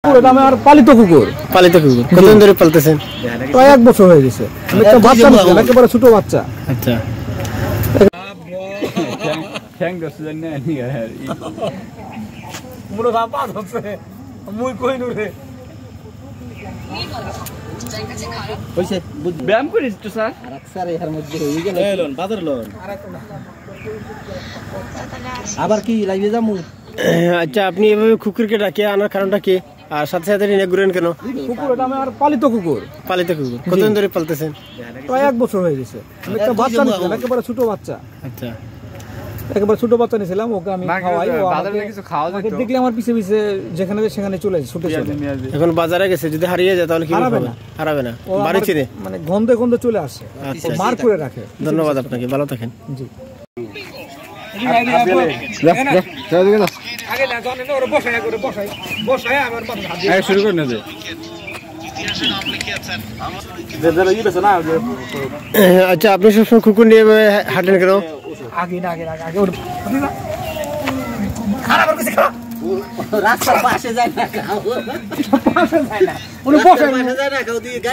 এটা আমার পালিত কুকুর। পালিত কুকুর কতদিন ধরে পালতেছেন? প্রায় 1 বছর হয়ে গেছে। আমি একটা বাচ্চা নিয়েছিলাম, একেবারে ছোট বাচ্চা। আচ্ছা ব্যায়াম করিস তো স্যার? আবার কি লাইভে যাবো? আচ্ছা, আপনি এভাবে কুকুরকে ডাকে আনার কারণটা কি? আর সাথে সাথে নিয়ে ঘুরেন কেন? কুকুর এটা আমার পালিত কুকুর। পালিত কুকুর কতদিন ধরে পালতেছেন? প্রায় 1 বছর হয়ে গেছে। আমি একটা বাচ্চা নিয়েছিলাম, একেবারে ছোট বাচ্চা। আচ্ছা, একেবারে ছোট বাচ্চা নিয়েছিলাম, ওকে আমি খাওয়াই। ও আমাকে দেখলে আমার পিছে পিছে যেখানে সেখানে চলে ছুটে চলে। এখন বাজারে গেছে, যদি হারিয়ে যায় তাহলে কি হবে? হারাবে না, বাড়ি চিনে মানে গন্ধে গন্ধে চলে আসে, মার করে রাখে। ধন্যবাদ আপনাকে, ভালো থাকেন। জি। শুরু করে নেবে। আচ্ছা, আপনি সবসময় কুকুর নিয়ে হাঁটেন কেন? রাস্তার পাশে যায় না,